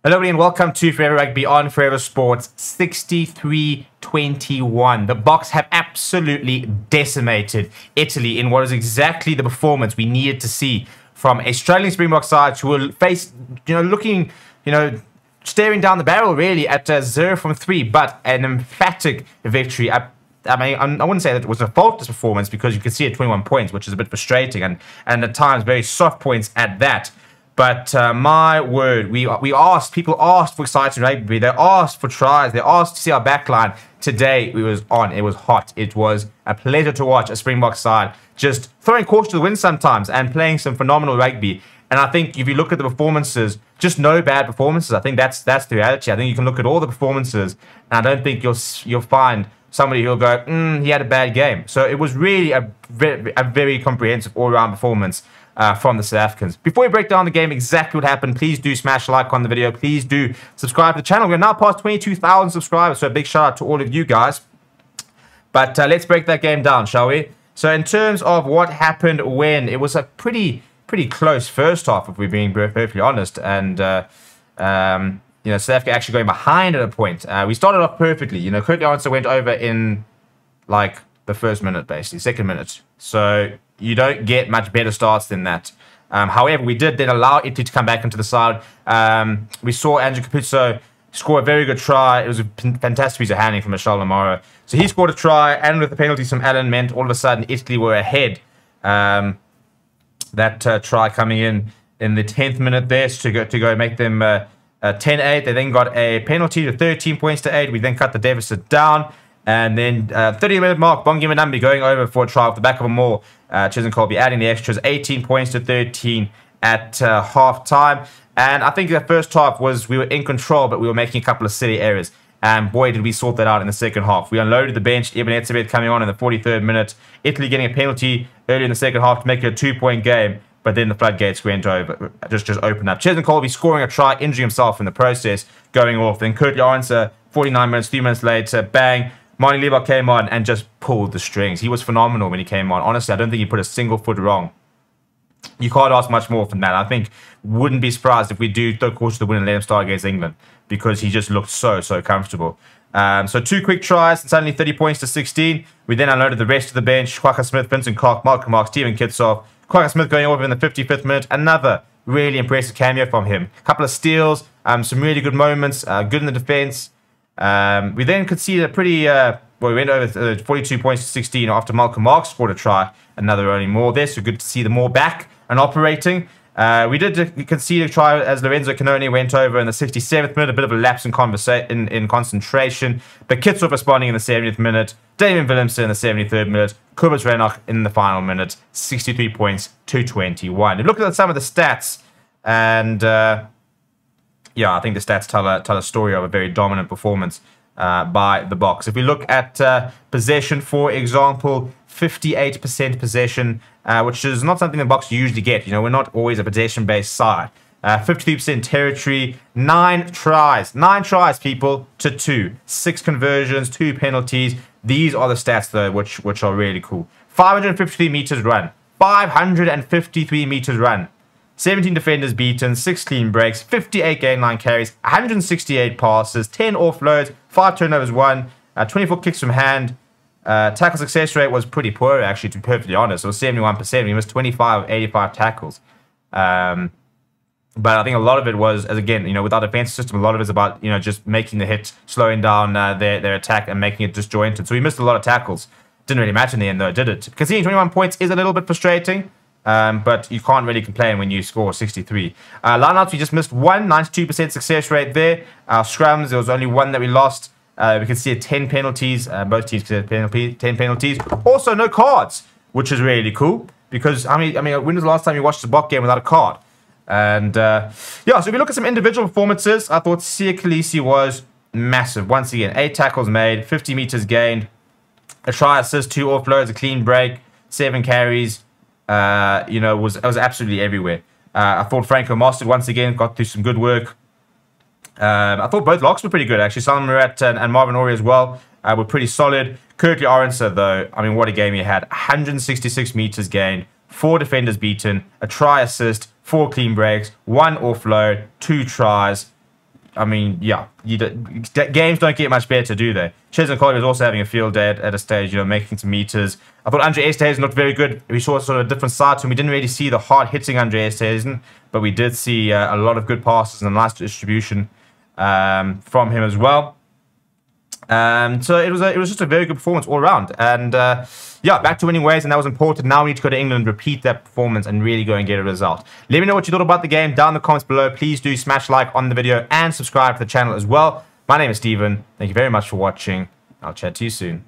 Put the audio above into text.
Hello everybody and welcome to Forever Rugby on Forever Sports 63-21. The Boks have absolutely decimated Italy in what is exactly the performance we needed to see from a struggling Springboks side who will face, looking, staring down the barrel really at 0 from 3, but an emphatic victory. I wouldn't say that it was a faultless performance because you can see at 21 points, which is a bit frustrating and at times very soft points at that. But my word, people asked for exciting rugby. They asked for tries. They asked to see our backline. Today, it was on. It was hot. It was a pleasure to watch a Springbok side just throwing caution to the wind sometimes and playing some phenomenal rugby. And I think if you look at the performances, just no bad performances. I think that's the reality. I think you can look at all the performances, and I don't think you'll find somebody who'll go, he had a bad game. So it was really a very comprehensive all-round performance from the South Africans. Before we break down the game, exactly what happened, please do smash like on the video. Please do subscribe to the channel. We're now past 22,000 subscribers, so a big shout out to all of you guys. But let's break that game down, shall we? So in terms of what happened when, it was a pretty close first half, if we're being perfectly honest. And South Africa actually going behind at a point. We started off perfectly. Kurt Janssen went over in like the first minute, basically, second minute. So you don't get much better starts than that. However, we did then allow Italy to come back into the side. We saw Andrew Capuzzo score a very good try. It was a fantastic piece of handling from Michel Lamaro. So he scored a try, and with the penalties from Allen meant all of a sudden Italy were ahead. That try coming in the 10th minute there to go make them 10-8. They then got a penalty to 13 points to 8. We then cut the deficit down. And then 30-minute mark, Bongi Manambi going over for a try off the back of a maul. Chisholm Colby adding the extras, 18 points to 13 at half-time. And I think the first half we were in control, but we were making a couple of silly errors. And boy, did we sort that out in the second half. We unloaded the bench, Ibn Etzebeth coming on in the 43rd minute. Italy getting a penalty early in the second half to make it a 2-point game. But then the floodgates went over, just opened up. Chisholm Colby scoring a try, injuring himself in the process, going off. Then Kurt Janssen, 49 minutes, 3 minutes later, bang. Marnie Lieber came on and just pulled the strings. He was phenomenal when he came on. Honestly, I don't think he put a single foot wrong. You can't ask much more from that. I think wouldn't be surprised if we do throw caution to the win and let him start against England because he just looked so comfortable. So 2 quick tries and suddenly 30 points to 16. We then unloaded the rest of the bench. Kwagga Smith, Vincent Clark, Malcolm Marks, Stephen Kitsoff. Kwagga Smith going over in the 55th minute. Another really impressive cameo from him. A couple of steals, some really good moments, good in the defense. We then conceded a pretty, we went over 42 points to 16 after Malcolm Marks scored a try, another only more there, so good to see them more back and operating. We did concede a try as Lorenzo Canone went over in the 67th minute, a bit of a lapse in concentration, but Kitsoff responding in the 70th minute, Damien Willemsen in the 73rd minute, Kobus Reinach in the final minute, 63 points to 21. If you look at some of the stats, and yeah, I think the stats tell a story of a very dominant performance by the Boks. If we look at possession, for example, 58% possession, which is not something the Boks usually get. We're not always a possession-based side. 53% territory, 9 tries. 9 tries, people, to 2. 6 conversions, 2 penalties. These are the stats, though, which are really cool. 553 meters run. 553 meters run. 17 defenders beaten, 6 clean breaks, 58 gain line carries, 168 passes, 10 offloads, 5 turnovers won, 24 kicks from hand. Tackle success rate was pretty poor, actually, to be perfectly honest. It was 71%. We missed 25 of 85 tackles. But I think a lot of it was, as again, with our defensive system, a lot of it is about, just making the hit, slowing down their attack and making it disjointed. So we missed a lot of tackles. Didn't really matter in the end, though, did it? Conceding 21 points is a little bit frustrating. But you can't really complain when you score 63. Lineouts, we just missed 1, 92% success rate there. Our scrums, there was only 1 that we lost. We can see 10 penalties. Both teams had 10 penalties. Also, no cards, which is really cool. Because, I mean, when was the last time you watched a Bok game without a card? And, yeah, so if we look at some individual performances, I thought Siya Kolisi was massive. Once again, 8 tackles made, 50 meters gained, a try assist, 2 offloads, a clean break, 7 carries. Was absolutely everywhere. I thought Franco Mostert once again got through some good work. I thought both locks were pretty good, actually. Simon Murat and Marvin Ory as well were pretty solid. Kurtley Arendse, though, I mean, what a game he had. 166 meters gained, 4 defenders beaten, a try assist, 4 clean breaks, 1 offload, 2 tries. I mean, yeah, games don't get much better, do they? Chesney Collier was also having a field day at a stage, making some meters. I thought Andre Esterhuizen looked very good. We saw sort of a different side to him. We didn't really see the hard-hitting Andre Esterhuizen, but we did see a lot of good passes and a nice distribution from him as well. So it was just a very good performance all around. And yeah, back to winning ways, and that was important. Now we need to go to England, repeat that performance, and really go and get a result. Let me know what you thought about the game down in the comments below. Please do smash like on the video and subscribe to the channel as well. My name is Steven. Thank you very much for watching. I'll chat to you soon.